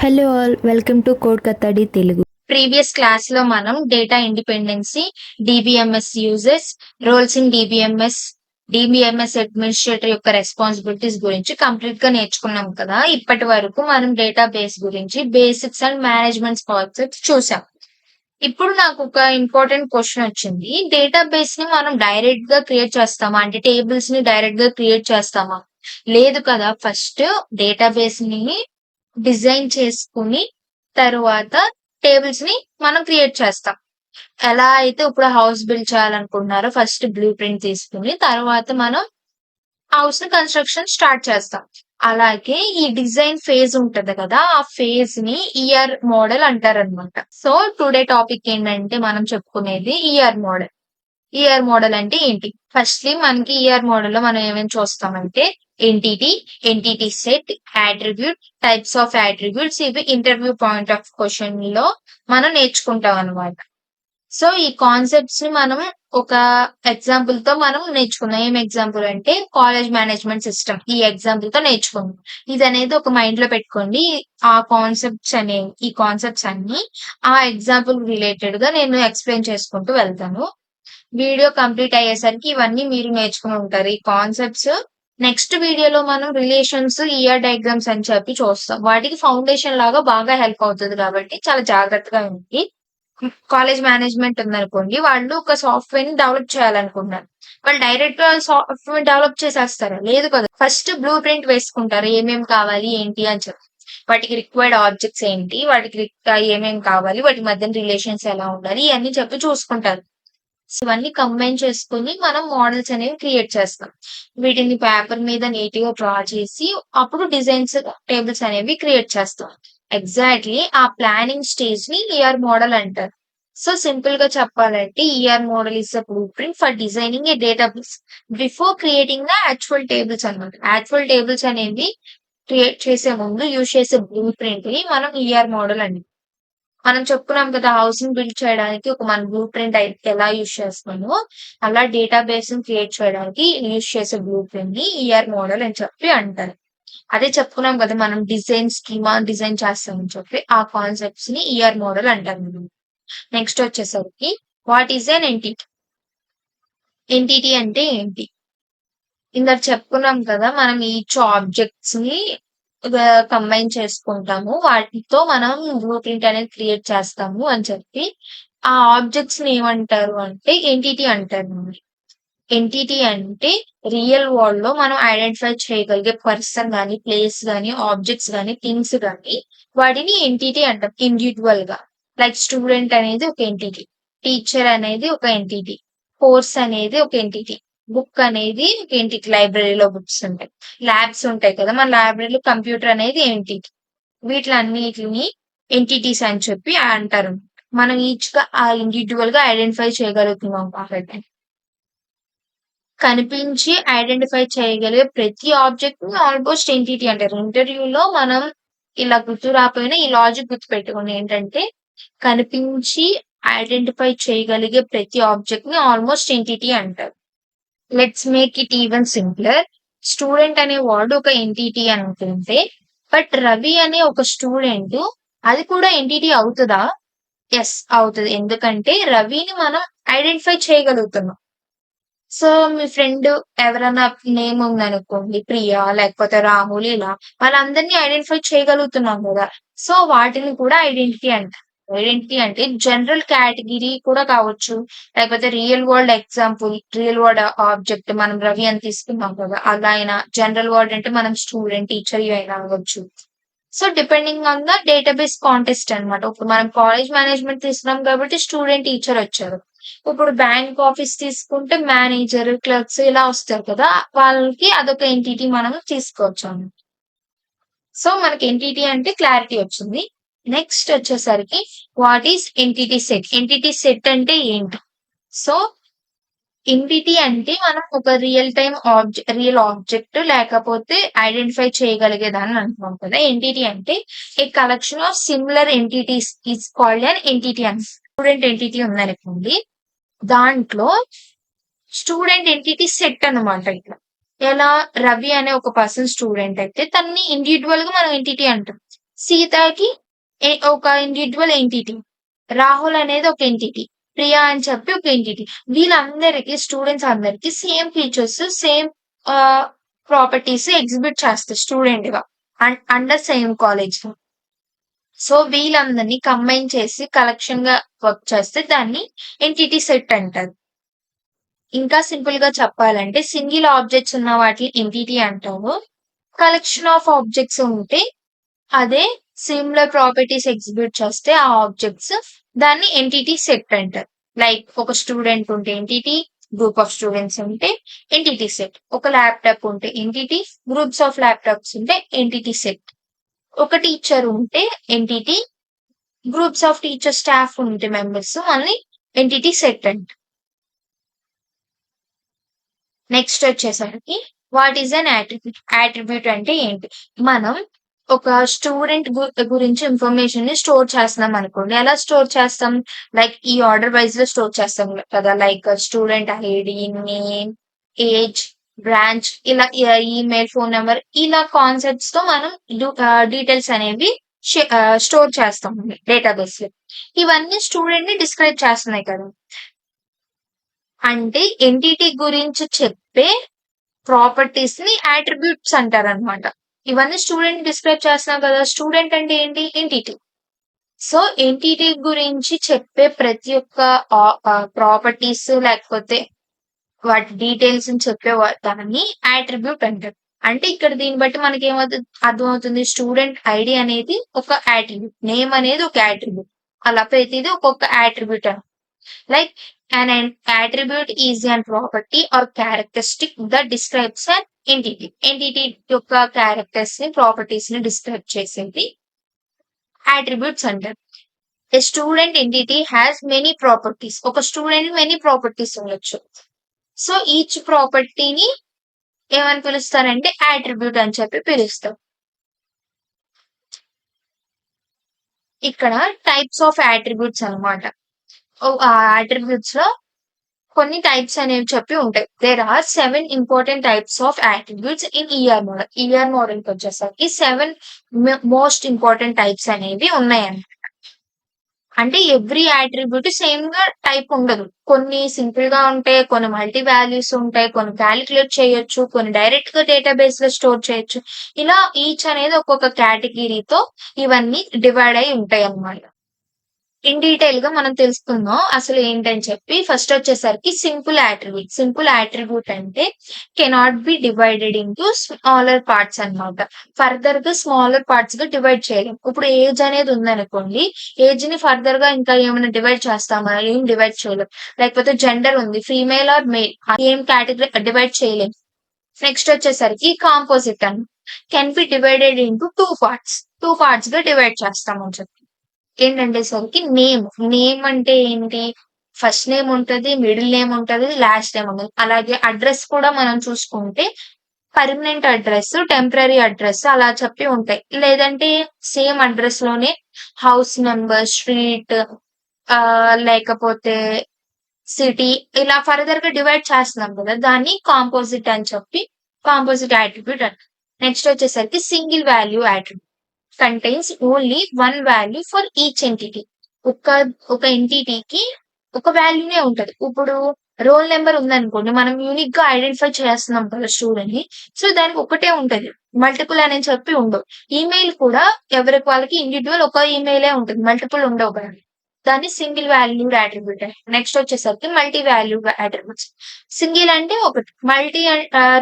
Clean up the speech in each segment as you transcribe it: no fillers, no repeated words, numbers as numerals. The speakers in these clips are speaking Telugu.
Hello all, welcome to code కత్తడి తెలుగు. ప్రీవియస్ క్లాస్ లో మనం data independency, DBMS uses, roles in DBMS administrator యొక్క రెస్పాన్సిబిలిటీస్ గురించి కంప్లీట్ గా నేర్చుకున్నాం కదా. ఇప్పటి వరకు మనం డేటాబేస్ గురించి బేసిక్స్ అండ్ మేనేజ్మెంట్ కాన్సెప్ట్స్ చూసాం. ఇప్పుడు నాకు ఒక ఇంపార్టెంట్ క్వశ్చన్ వచ్చింది. డేటాబేస్ ని మనం డైరెక్ట్ గా క్రియేట్ చేస్తామా, అంటే టేబుల్స్ ని డైరెక్ట్ గా క్రియేట్ చేస్తామా? లేదు కదా. ఫస్ట్ డేటాబేస్ ని డిజైన్ చేసుకుని తరువాత టేబుల్స్ ని మనం క్రియేట్ చేస్తాం. ఎలా అయితే ఇప్పుడు హౌస్ బిల్డ్ చేయాలనుకుంటున్నారో ఫస్ట్ బ్లూ ప్రింట్ తీసుకుని తర్వాత మనం హౌస్ ని కన్స్ట్రక్షన్ స్టార్ట్ చేస్తాం. అలాగే ఈ డిజైన్ ఫేజ్ ఉంటది కదా, ఆ ఫేజ్ ని ఇయర్ మోడల్ అంటారనమాట. సో టుడే టాపిక్ ఏంటంటే మనం చెప్పుకునేది ఇయర్ మోడల్. ఈఆర్ మోడల్ అంటే ఏంటి? ఫస్ట్‌లీ మనకి ఈఆర్ మోడల్‌లో మనం ఏమేమి చూస్తామంటే entity, entity set, attribute, types of attributes, ఇవి ఇంటర్వ్యూ పాయింట్ ఆఫ్ క్వెషన్‌లో మనం నేర్చుకుంటాం అన్నమాట. సో ఈ కాన్సెప్ట్స్ ని మనం ఒక ఎగ్జాంపుల్ తో మనం నేర్చుకుందాం. ఏం ఎగ్జాంపుల్ అంటే కాలేజ్ మేనేజ్మెంట్ సిస్టమ్. ఈ ఎగ్జాంపుల్ తో నేర్చుకుందాం. ఇది అనేది ఒక మైండ్ లో పెట్టుకోండి. ఈ కాన్సెప్ట్స్ అన్ని ఆ ఎగ్జాంపుల్ రిలేటెడ్ గా నేను ఎక్స్ప్లెయిన్ చేసుకుంటూ వెళ్తాను. వీడియో కంప్లీట్ అయ్యేసరికి ఇవన్నీ మీరు నేర్చుకుని ఉంటారు. ఈ కాన్సెప్ట్స్ నెక్స్ట్ వీడియోలో మనం రిలేషన్స్, ఇయర్ డయాగ్రామ్స్ అని చెప్పి చూస్తాం. వాటికి ఫౌండేషన్ లాగా బాగా హెల్ప్ అవుతుంది కాబట్టి చాలా జాగ్రత్తగా ఉంది. కాలేజ్ మేనేజ్మెంట్ ఉందనుకోండి, వాళ్ళు ఒక సాఫ్ట్వేర్ ని డెవలప్ చేయాలనుకుంటున్నారు. వాళ్ళు డైరెక్ట్ గా సాఫ్ట్వేర్ డెవలప్ చేసేస్తారా? లేదు కదా. ఫస్ట్ బ్లూ ప్రింట్ వేసుకుంటారు, ఏమేమి కావాలి ఏంటి అని చెప్పి. వాటికి రిక్వైర్డ్ ఆబ్జెక్ట్స్ ఏంటి, వాటికి ఏమేమి కావాలి, వాటి మధ్య రిలేషన్స్ ఎలా ఉండాలి, ఇవన్నీ చెప్పి చూసుకుంటారు. ఇవన్నీ కంబైన్ చేసుకొని మనం మోడల్స్ అనేవి క్రియేట్ చేస్తాం. వీటిని పేపర్ మీద నీట్ గా డ్రా చేసి అప్పుడు డిజైన్స్, టేబుల్స్ అనేవి క్రియేట్ చేస్తాం. ఎగ్జాక్ట్లీ ఆ ప్లానింగ్ స్టేజ్ ని ఈఆర్ మోడల్ అంటారు. సో సింపుల్ గా చెప్పాలంటే ER model is a blueprint for designing a database before creating the actual tables అన్నమాట. యాక్చువల్ టేబుల్స్ అనేవి క్రియేట్ చేసే ముందు యూజ్ చేసే బ్లూ ప్రింట్ ని మనం ఈఆర్ మోడల్ అండి. మనం చెప్పుకున్నాం కదా, హౌసింగ్ బిల్డ్ చేయడానికి ఒక మన బ్లూ ప్రింట్ ఎలా యూజ్ చేస్తున్నామో అలా డేటాబేస్ ని క్రియేట్ చేయడానికి యూజ్ చేసే బ్లూ ప్రింట్ ని ఈఆర్ మోడల్ అని చెప్పి అంటారు. అదే చెప్పుకున్నాం కదా, మనం స్కీమా డిజైన్ చేస్తామని చెప్పి ఆ కాన్సెప్ట్స్ ని ఈఆర్ మోడల్ అంటారు. నెక్స్ట్ వచ్చేసరికి what is N entity? Entity అంటే ఏంటి? ఇందాక చెప్పుకున్నాం కదా, మనం ఈచ్ ఆబ్జెక్ట్స్ ని కంబైన్ చేసుకుంటాము, వాటితో మనం బ్లూ ప్రింట్ అనేది క్రియేట్ చేస్తాము అని చెప్పి. ఆ ఆబ్జెక్ట్స్ ని ఏమంటారు అంటే ఎంటిటీ అంటారు. ఎంటిటీ అంటే రియల్ వరల్డ్ లో మనం ఐడెంటిఫై చేయగలిగే పర్సన్ గానీ, ప్లేస్ గానీ, ఆబ్జెక్ట్స్ గానీ, థింగ్స్ గానీ వాటిని ఎంటిటీ అంటాం ఇండివిజువల్ గా. లైక్ స్టూడెంట్ అనేది ఒక ఎంటిటీ, టీచర్ అనేది ఒక ఎంటిటీ, కోర్స్ అనేది ఒక ఎంటిటీ, బుక్ అనేది ఒక ఎంటిటీ. లైబ్రరీలో బుక్స్ ఉంటాయి, ల్యాబ్స్ ఉంటాయి కదా, మన లైబ్రరీలో కంప్యూటర్ అనేది ఎంటిటీ. వీటిలన్నిటిని ఎంటిటీస్ అని చెప్పి అంటారు. మనం ఈచ్ గా ఆ ఇండివిజువల్ గా ఐడెంటిఫై చేయగలుగుతున్నాం కాబట్టి. కనిపించి ఐడెంటిఫై చేయగలిగే ప్రతి ఆబ్జెక్ట్ ని ఆల్మోస్ట్ ఎంటిటీ అంటారు. ఇంటర్వ్యూలో మనం ఇలా గుర్తు రాకపోయినా ఈ లాజిక్ గుర్తు పెట్టుకోండి. ఏంటంటే కనిపించి ఐడెంటిఫై చేయగలిగే ప్రతి ఆబ్జెక్ట్ ని ఆల్మోస్ట్ ఎంటిటీ అంటారు. Let's make it even simpler. Student అనే వర్డ్ ఒక ఎంటిటీ అనుకుంటే, బట్ రవి అనే ఒక స్టూడెంట్ అది కూడా ఎంటిటీ అవుతుందా? ఎస్ అవుతుంది. ఎందుకంటే రవిని మనం ఐడెంటిఫై చేయగలుగుతున్నాం. సో మీ ఫ్రెండ్ ఎవరైనా నేమ్ ఉందనుకోండి, ప్రియా లేకపోతే రాహుల్, ఇలా వాళ్ళందరినీ ఐడెంటిఫై చేయగలుగుతున్నాం కదా. సో వాటిని కూడా ఐడెంటిటీ అంటారు. ఐడెంటిటీ అంటే జనరల్ కేటగిరీ కూడా కావచ్చు, లేకపోతే real world example, real world object మనం రవి అని తీసుకున్నాం కదా, అలా అయినా. జనరల్ వరల్డ్ అంటే మనం స్టూడెంట్, టీచర్ అయినా అవ్వచ్చు. So depending on the database contest అన్నమాట. ఇప్పుడు మనం కాలేజ్ మేనేజ్మెంట్ తీసుకున్నాం కాబట్టి స్టూడెంట్, టీచర్ వచ్చారు. ఇప్పుడు బ్యాంక్ ఆఫీస్ తీసుకుంటే మేనేజర్, క్లర్క్స్ ఇలా వస్తారు కదా, వాళ్ళకి అదొక ఎంటిటీ మనం తీసుకోవచ్చు అన్నమాట. సో మనకి ఎంటిటీ అంటే క్లారిటీ వచ్చింది. నెక్స్ట్ వచ్చేసరికి what is entity set? Entity set అంటే ఏంటి? సో ఎంటిటీ అంటే మనం ఒక రియల్ ఆబ్జెక్ట్ లేకపోతే ఐడెంటిఫై చేయగలిగేదాన్ని అంటున్నాం కదా. ఎంటిటీ అంటే a collection of similar entities is called an entity అని. స్టూడెంట్ ఎంటిటీ ఉందనుకోండి, దాంట్లో స్టూడెంట్ ఎంటిటీ సెట్ అన్నమాట. ఇట్లా ఎలా రవి అనే ఒక పర్సన్ స్టూడెంట్ అయితే తనని ఇండివిజువల్ గా మనం ఎంటిటీ అంటాం. సీతకి ఒక ఇండివిడ్యువల్ ఎంటిటీ, రాహుల్ అనేది ఒక ఎంటిటీ, ప్రియా అని చెప్పి ఒక ఎంటిటీ. వీళ్ళందరికీ స్టూడెంట్స్ అందరికి same features, same properties exhibit చేస్తారు స్టూడెంట్ గా అండర్ సేమ్ కాలేజ్ లో. సో వీళ్ళందరినీ కంబైన్ చేసి కలెక్షన్ గా వర్క్ చేస్తే దాన్ని ఎంటిటీ సెట్ అంటారు. ఇంకా సింపుల్ గా చెప్పాలంటే సింగిల్ ఆబ్జెక్ట్స్ ఉన్న వాటిని ఎంటిటీ అంటారు. కలెక్షన్ ఆఫ్ ఆబ్జెక్ట్స్ ఉంటే అదే సిమిలర్ ప్రాపర్టీస్ ఎగ్జిబిట్ చేస్తే ఆ ఆబ్జెక్ట్స్ దాన్ని ఎంటిటీ సెట్ అంటారు. లైక్ ఒక స్టూడెంట్ ఉంటే ఎంటిటీ, గ్రూప్ ఆఫ్ స్టూడెంట్స్ ఉంటే ఎంటిటీ సెట్, ఒక ల్యాప్టాప్ ఉంటే ఎంటిటీ, గ్రూప్స్ ఆఫ్ ల్యాప్టాప్స్ ఉంటే ఎంటిటీ సెట్, ఒక టీచర్ ఉంటే entity, groups of teacher staff ఉంటే మెంబర్స్ మళ్ళీ ఎంటిటీ సెట్ అంట. నెక్స్ట్ వచ్చేసరికి what is an attribute. Attribute అంటే ఏంటి? మనం ఒక స్టూడెంట్ గురించి ఇన్ఫర్మేషన్ ని స్టోర్ చేస్తున్నాం అనుకోండి. ఎలా స్టోర్ చేస్తాం? లైక్ ఈ ఆర్డర్ వైజ్ లో స్టోర్ చేస్తాం కదా. Like student ID, name, age, branch, ఇలా ఈమెయిల్, ఫోన్ నెంబర్, ఇలా కాన్సెప్ట్స్ తో మనం డీటెయిల్స్ అనేవి స్టోర్ చేస్తాం డేటాబేస్ లో. ఇవన్నీ స్టూడెంట్ ని డిస్క్రైబ్ చేస్తున్నాయి కదా. అంటే ఎంటిటీ గురించి చెప్పే ప్రాపర్టీస్ ని యాట్రిబ్యూట్స్ అంటారు అనమాట. ఇవన్నీ స్టూడెంట్ డిస్క్రైబ్ చేస్తున్నాం కదా. స్టూడెంట్ అంటే ఏంటి? ఎంటిటీ. సో ఎంటిటీ గురించి చెప్పే ప్రతి ఒక్క ప్రాపర్టీస్ లేకపోతే వాటి డీటెయిల్స్ అని చెప్పే దాన్ని యాట్రిబ్యూట్ అంటారు. అంటే ఇక్కడ దీన్ని బట్టి మనకి ఏమవుతుంది అర్థమవుతుంది? స్టూడెంట్ ఐడి అనేది ఒక యాట్రిబ్యూట్, నేమ్ అనేది ఒక యాట్రిబ్యూట్, అలా ప్రతిదీ ఒక్కొక్క యాట్రిబ్యూట్ అని. Like an attribute is a property or characteristic that describes an entity. Entity యొక్క క్యారెక్టర్స్ ని, ప్రాపర్టీస్ ని డిస్క్రైబ్ చేసేది attributes అంటారు. A student entity has many properties. ఒక స్టూడెంట్ మెనీ ప్రాపర్టీస్ ఉండొచ్చు. సో ఈచ్ ప్రాపర్టీని ఏమని పిలుస్తారంటే attribute అని చెప్పి పిలుస్తాం. ఇక్కడ టైప్స్ ఆఫ్ attributes అన్నమాట. అట్రిబ్యూట్స్ లో కొన్ని టైప్స్ అనేవి చెప్పి ఉంటాయి. There are 7 important types of attributes in ER model. ER model కి వచ్చేసరికి 7 మోస్ట్ ఇంపార్టెంట్ టైప్స్ అనేవి ఉన్నాయన్నమాట. అంటే ఎవ్రీ అట్రిబ్యూట్ సేమ్ గా టైప్ ఉండదు. కొన్ని సింపుల్ గా ఉంటాయి, కొన్ని మల్టీ వాల్యూస్ ఉంటాయి, కొన్ని క్యాలిక్యులేట్ చేయొచ్చు, కొన్ని డైరెక్ట్ గా డేటాబేస్ లో స్టోర్ చేయొచ్చు. ఇలా ఈచ్ అనేది ఒక్కొక్క కేటగిరీతో ఇవన్నీ డివైడ్ అయి ఉంటాయి అన్నమాట. ఇన్ డీటెయిల్ గా మనం తెలుసుకుందాం అసలు ఏంటని చెప్పి. ఫస్ట్ వచ్చేసరికి సింపుల్ అట్రిబ్యూట్. సింపుల్ అట్రిబ్యూట్ అంటే cannot be divided into smaller parts అన్నమాట. ఫర్దర్ గా స్మాలర్ పార్ట్స్ గా డివైడ్ చేయలేం. ఇప్పుడు ఏజ్ అనేది ఉందనుకోండి, ఏజ్ ని ఫర్దర్ గా ఇంకా ఏమైనా డివైడ్ చేస్తామా? ఏం డివైడ్ చేయలేం. లేకపోతే జెండర్ ఉంది, ఫీమేల్ ఆర్ మేల్, ఏం కేటగిరీ డివైడ్ చేయలేం. నెక్స్ట్ వచ్చేసరికి కాంపోజిట్ అని can be divided into two parts గా డివైడ్ చేస్తామని చెప్పి. ఏంటంటే సరికి నేమ్ అంటే ఏంటి? ఫస్ట్ నేమ్ ఉంటది, మిడిల్ నేమ్ ఉంటది, లాస్ట్ నేమ్ ఉంటది. అలాగే అడ్రస్ కూడా మనం చూసుకుంటే పర్మనెంట్ అడ్రస్, టెంపరరీ అడ్రస్ అలా చెప్పి ఉంటాయి. లేదంటే సేమ్ అడ్రస్ లోనే హౌస్ నెంబర్, స్ట్రీట్, లేకపోతే సిటీ, ఇలా ఫర్దర్ గా డివైడ్ చేస్తున్నాం కదా, దాన్ని కాంపోజిట్ అని చెప్పి కాంపోజిట్ అట్రిబ్యూట్ అంటారు. నెక్స్ట్ వచ్చేసరికి single value attribute contains only one value for each entity. ఒక ఎంటిటీకి ఒక వాల్యూనే ఉంటది. ఇప్పుడు రోల్ నెంబర్ ఉందనుకోండి, మనం యూనిక్ గా ఐడెంటిఫై చేస్తున్నాం కదా స్టూడెంట్ ని. సో దానికి ఒకటే ఉంటది, మల్టిపుల్ అని చెప్పి ఉండవు. ఈమెయిల్ కూడా ఎవరికి వాళ్ళకి ఇండివిజువల్ ఒక ఈమెయిలే ఉంటుంది, మల్టిపుల్ ఉండవు కదా. దాన్ని సింగిల్ వాల్యూడ్ అట్రిబ్యూట్. నెక్స్ట్ వచ్చేసరికి మల్టీ వాల్యూడ్ అట్రిబ్యూట్స్. సింగిల్ అంటే ఒకటి, మల్టీ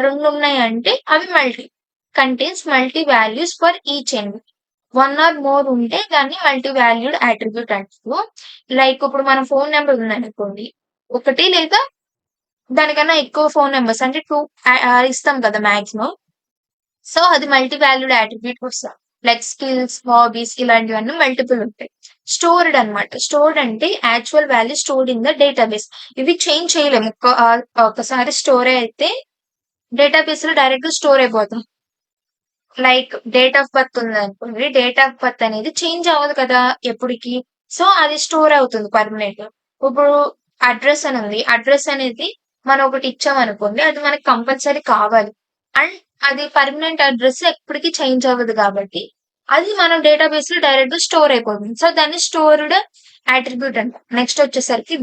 రెండు ఉన్నాయి అంటే అవి multi. Contains multi values for each entity. One or more ఉంటే దాన్ని మల్టీ వాల్యూడ్ అట్రిబ్యూట్ అంటారు. లైక్ ఇప్పుడు మన ఫోన్ నెంబర్ ఉందనుకోండి, ఒకటి లేదా దానికన్నా ఎక్కువ ఫోన్ నెంబర్స్ అంటే 2 ఇస్తాం కదా మాక్సిమం. సో అది మల్టీ వాల్యూడ్ అట్రిబ్యూట్ వస్తుంది. లైక్ స్కిల్స్, హాబీస్, ఇలాంటివన్నీ మల్టిపుల్ ఉంటాయి. స్టోర్డ్ అన్నమాట. స్టోర్డ్ అంటే actual value stored in the database. ఇవి చేంజ్ చేయలేము. ఒకసారి స్టోర్ అయితే డేటాబేస్ లో డైరెక్ట్ గా స్టోర్ అయిపోతాం. లైక్ డేట్ ఆఫ్ బర్త్ ఉందనుకోండి, డేట్ ఆఫ్ బర్త్ అనేది చేంజ్ అవ్వదు కదా ఎప్పటికి. సో అది స్టోర్ అవుతుంది పర్మనెంట్. ఇప్పుడు అడ్రస్ అని ఉంది, అడ్రస్ అనేది మనం ఒకటి ఇచ్చామనుకోండి, అది మనకి కంపల్సరీ కావాలి. అండ్ అది పర్మనెంట్ అడ్రస్ ఎప్పటికీ చేంజ్ అవ్వదు కాబట్టి అది మనం డేటాబేస్ లో డైరెక్ట్ గా స్టోర్ అయిపోతుంది. సో దాన్ని స్టోర్డ్ అట్రిబ్యూట్ అంట. నెక్స్ట్ వచ్చేసరికి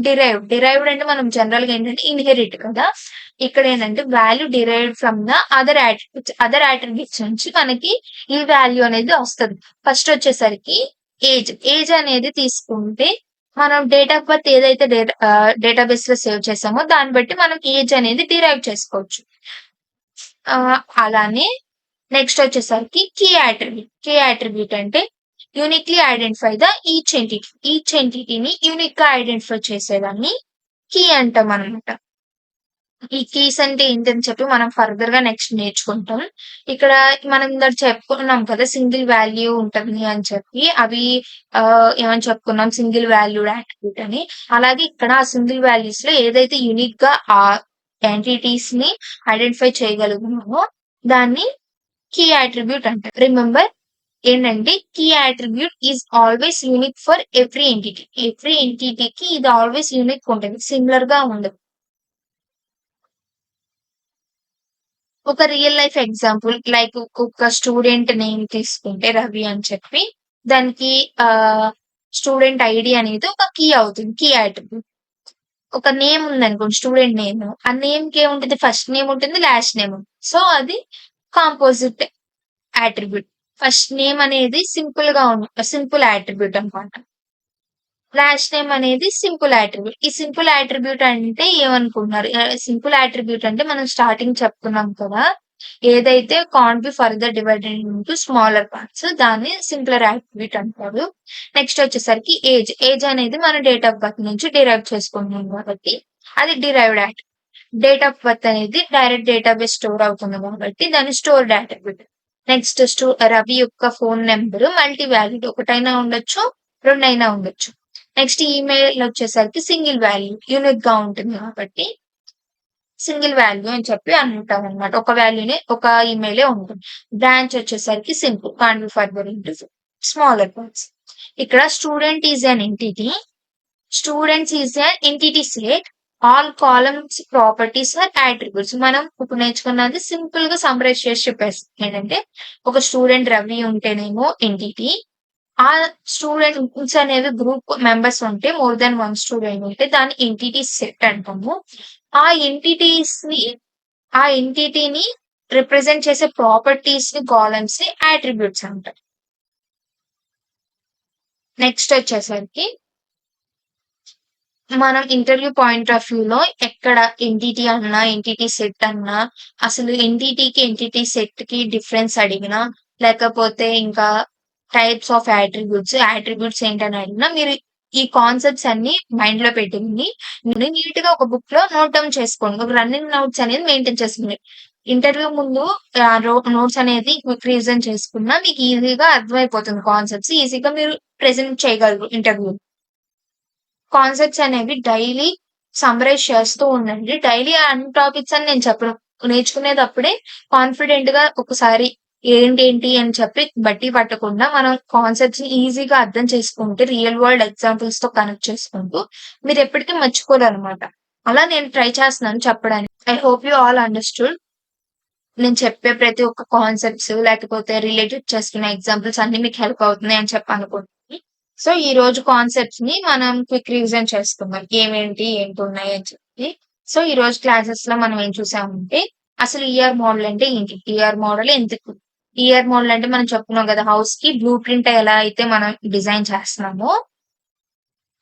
డిరైవ్డ్ అంటే మనం జనరల్ గా ఏంటంటే ఇన్హెరిట్ కదా. ఇక్కడ ఏంటంటే value derived from the other attributes నుంచి మనకి ఈ వాల్యూ అనేది వస్తుంది. ఫస్ట్ వచ్చేసరికి ఏజ్ అనేది తీసుకుంటే మనం డేట్ ఆఫ్ బర్త్ ఏదైతే డేటాబేస్ లో సేవ్ చేసామో దాన్ని బట్టి మనం ఏజ్ అనేది డిరైవ్ చేసుకోవచ్చు. అలానే నెక్స్ట్ వచ్చేసరికి కీ అట్రిబ్యూట్ అంటే యూనిక్లీ ఐడెంటిఫై ద ఈచ్ ఎంటిటీని యూనిక్ గా ఐడెంటిఫై చేసేదాన్ని కీ అంటాం అనమాట. ఈ కీస్ అంటే ఏంటని చెప్పి మనం ఫర్దర్ గా నెక్స్ట్ నేర్చుకుంటాం. ఇక్కడ మనం ఇందాక చెప్పుకున్నాం కదా సింగిల్ వాల్యూ ఉంటది అని చెప్పి, అవి ఏమని చెప్పుకున్నాం, సింగిల్ వాల్యూడ్ అట్రిబ్యూట్ అని. అలాగే ఇక్కడ ఆ సింగిల్ వాల్యూస్ లో ఏదైతే యూనిక్ గా ఆ ఎంటిటీస్ ని ఐడెంటిఫై చేయగలుగుతున్నామో దాన్ని కీ అట్రిబ్యూట్ అంటారు. రిమెంబర్ ఏంటంటే key attribute is always unique for every ఎంటిటీకి ఇది ఆల్వేస్ యూనిక్ ఉంటుంది, సిమిలర్ గా ఉండదు. ఒక రియల్ లైఫ్ ఎగ్జాంపుల్ లైక్ ఒక స్టూడెంట్ నేమ్ తీసుకుంటే రవి అని చెప్పి, దానికి స్టూడెంట్ ఐడి అనేది ఒక కీ అవుతుంది, కీ అట్రిబ్యూట్. ఒక నేమ్ ఉంది అనుకోండి, స్టూడెంట్ నేమ్, ఆ నేమ్ కి ఏముంటుంది, ఫస్ట్ నేమ్ ఉంటుంది, లాస్ట్ నేమ్. సో అది కాంపోజిట్ అట్రిబ్యూట్. ఫస్ట్ నేమ్ అనేది సింపుల్ అట్రిబ్యూట్ అనమాట. లాస్ట్ నేమ్ అనేది సింపుల్ అట్రిబ్యూట్. ఈ సింపుల్ అట్రిబ్యూట్ అంటే ఏమనుకుంటున్నారు? సింపుల్ అట్రిబ్యూట్ అంటే మనం స్టార్టింగ్ చెప్పుకున్నాం కదా, ఏదైతే can't be further divided into smaller parts దాన్ని సింపులర్ అట్రిబ్యూట్ అంటారు. నెక్స్ట్ వచ్చేసరికి ఏజ్ అనేది మన డేట్ ఆఫ్ బర్త్ నుంచి డిరైవ్ చేసుకుంటున్నాం కాబట్టి అది derived attribute. Date of birth అనేది డైరెక్ట్ డేటాబేస్ స్టోర్ అవుతుంది కాబట్టి దాన్ని స్టోర్డ్ అట్రిబ్యూట్. నెక్స్ట్ రవి యొక్క ఫోన్ నెంబర్ మల్టీ వాల్యూడ్, ఒకటైనా ఉండొచ్చు, రెండైనా ఉండొచ్చు. నెక్స్ట్ ఈమెయిల్ వచ్చేసరికి సింగిల్ వాల్యూ, యూనిక్ గా ఉంటుంది కాబట్టి సింగిల్ వాల్యూ అని చెప్పి అంటాం అనమాట. ఒక వాల్యూనే, ఒక ఈమెయిలే ఉంటుంది. బ్రాంచ్ వచ్చేసరికి simple, can't be further into smaller parts. ఇక్కడ student is an entity, students is an entity set, all columns properties are attributes. మనం ఇప్పుడు నేర్చుకున్నది సింపుల్ గా సమ్మరైజ్ చేసి చెప్పేస్తాం. ఏంటంటే ఒక స్టూడెంట్ రవి ఉంటేనేమో ఎంటిటీ, ఆ స్టూడెంట్స్ అనేవి గ్రూప్ మెంబర్స్ ఉంటే, మోర్ దాన్ వన్ స్టూడెంట్ ఉంటే దాన్ని ఎంటిటీ సెట్ అంటాము. ఆ ఎంటిటీని రిప్రజెంట్ చేసే ప్రాపర్టీస్ ని, కాలమ్స్ ని అట్రిబ్యూట్స్ అంటారు. నెక్స్ట్ వచ్చేసరికి మనం ఇంటర్వ్యూ పాయింట్ ఆఫ్ వ్యూ లో ఎక్కడ ఎంటిటీ అన్నా, ఎంటిటీ సెట్ అన్నా, అసలు ఎంటిటీ సెట్ కి డిఫరెన్స్ అడిగినా, లేకపోతే ఇంకా టైప్స్ ఆఫ్ అట్రిబ్యూట్స్ ఏంటని అడిగినా, మీరు ఈ కాన్సెప్ట్స్ అన్ని మైండ్ లో పెట్టుకుని నీట్ గా ఒక బుక్ లో నోట్ డౌన్ చేసుకోండి. ఒక రన్నింగ్ నోట్స్ అనేది మెయింటైన్ చేసుకోండి. ఇంటర్వ్యూ ముందు నోట్స్ అనేది క్విక్ రివిజన్ చేసుకున్నా మీకు ఈజీగా అర్థమైపోతుంది. కాన్సెప్ట్స్ ఈజీగా మీరు ప్రెజెంట్ చేయగలరు ఇంటర్వ్యూ. కాన్సెప్ట్స్ అనేవి డైలీ సమ్మరైజ్ చేస్తూ ఉండండి. డైలీ అన్ని టాపిక్స్ అని నేను చెప్పను. నేర్చుకునేటప్పుడే కాన్ఫిడెంట్ గా ఒకసారి ఏంటి అని చెప్పి బట్టి పట్టకుండా మనం కాన్సెప్ట్స్ ని ఈజీగా అర్థం చేసుకుంటే, రియల్ వరల్డ్ ఎగ్జాంపుల్స్ తో కనెక్ట్ చేసుకుంటూ మీరు ఎప్పటికీ మర్చిపోరు అనమాట. అలా నేను ట్రై చేస్తున్నాను చెప్పడానికి. I hope you all understood. నేను చెప్పే ప్రతి ఒక్క కాన్సెప్ట్స్ లేకపోతే రిలేటెడ్ చేసుకున్న ఎగ్జాంపుల్స్ అన్ని మీకు హెల్ప్ అవుతున్నాయి అని చెప్పి అనుకుంటున్నాను. సో ఈ రోజు కాన్సెప్ట్స్ ని మనం క్విక్ రివిజన్ చేసుకుందాం, ఏంటి ఉన్నాయి అని చెప్పి. సో ఈ రోజు క్లాసెస్ లో మనం ఏం చూసామంటే, అసలు ఈఆర్ మోడల్ అంటే ఏంటి, ఈఆర్ మోడల్ ఎందుకు, ఈఆర్ మోడల్ అంటే మనం చెప్పుకున్నాం కదా, హౌస్ కి బ్లూ ప్రింట్ ఎలా అయితే మనం డిజైన్ చేస్తున్నామో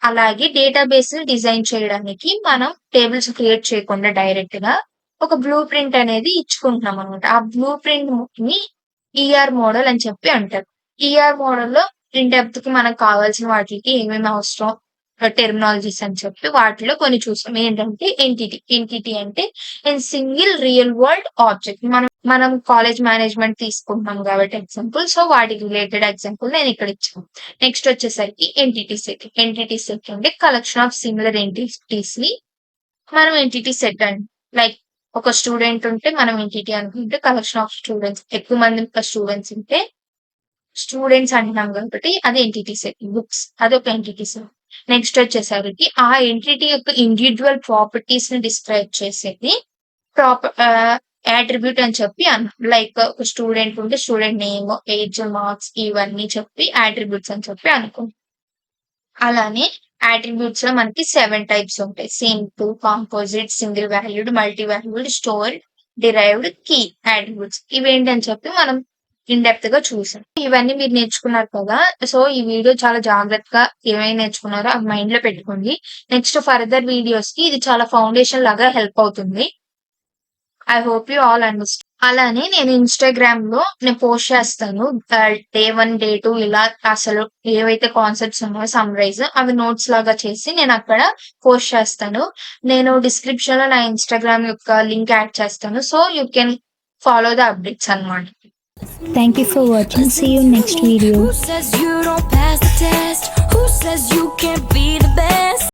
అలాగే డేటాబేస్ ని డిజైన్ చేయడానికి మనం టేబుల్స్ క్రియేట్ చేయకుండా డైరెక్ట్ గా ఒక బ్లూ ప్రింట్ అనేది ఇచ్చుకుంటున్నాం అనమాట. ఆ బ్లూ ప్రింట్ ని ఈఆర్ మోడల్ అని చెప్పి అంటారు. ఈఆర్ మోడల్ లో ఇన్ డెప్త్ కి మనకు కావాల్సిన వాటికి ఏమేమి అవసరం, టెర్మినాలజీస్ అని చెప్పి వాటిలో కొన్ని చూసాం. ఏంటంటే ఎంటిటీ అంటే సింగిల్ రియల్ వరల్డ్ ఆబ్జెక్ట్. మనం కాలేజ్ మేనేజ్మెంట్ తీసుకుంటున్నాం కాబట్టి ఎగ్జాంపుల్, సో వాటికి రిలేటెడ్ ఎగ్జాంపుల్ నేను ఇక్కడ ఇచ్చాను. నెక్స్ట్ వచ్చేసరికి ఎంటిటీ సెట్ అంటే కలెక్షన్ ఆఫ్ సిమిలర్ ఎంటిటీస్ ని మనం ఎంటిటీ సెట్ అండి. లైక్ ఒక స్టూడెంట్ ఉంటే మనం ఎంటిటీ అనుకుంటే, కలెక్షన్ ఆఫ్ స్టూడెంట్స్, ఎక్కువ మంది స్టూడెంట్స్ ఉంటే స్టూడెంట్స్ అంటున్నాం కాబట్టి అది ఎంటిటీ సెట్. బుక్స్ అది ఒక ఎంటిటీ సెట్. నెక్స్ట్ వచ్చేసరికి ఆ ఎంటిటీ యొక్క ఇండివిజువల్ ప్రాపర్టీస్ ని డిస్క్రైబ్ చేసేది యాట్రిబ్యూట్ అని చెప్పి లైక్ ఒక స్టూడెంట్ ఉంటే స్టూడెంట్ నేమ్, ఏజ్, మార్క్స్ ఇవన్నీ చెప్పి యాట్రిబ్యూట్స్ అని చెప్పి అనుకుంటాం. అలానే యాట్రిబ్యూట్స్ లో మనకి 7 టైప్స్ ఉంటాయి. Simple, composite, single valued, multi valued, stored, derived, key attributes. ఇవేంటని చెప్పి మనం ఇన్ డెప్త్ గా చూసాం. ఇవన్నీ మీరు నేర్చుకున్నారు కదా. సో ఈ వీడియో చాలా జాగ్రత్తగా ఏమైనా నేర్చుకున్నారో అది మైండ్ లో పెట్టుకోండి. నెక్స్ట్ ఫర్దర్ వీడియోస్ కి ఇది చాలా ఫౌండేషన్ లాగా హెల్ప్ అవుతుంది. I hope you all understand. అలానే నేను ఇన్స్టాగ్రామ్ లో నేను పోస్ట్ చేస్తాను. డే 1, డే 2 ఇలా అసలు ఏవైతే కాన్సెప్ట్స్ ఉన్నాయో సమ్మరైజ్ అవి నోట్స్ లాగా చేసి నేను అక్కడ పోస్ట్ చేస్తాను. నేను డిస్క్రిప్షన్ లో నా ఇన్స్టాగ్రామ్ యొక్క లింక్ యాడ్ చేస్తాను. So you can follow the updates అన్నమాట. Thank you for watching. See you next video. Who says you don't pass the test? Who says you can't be the best?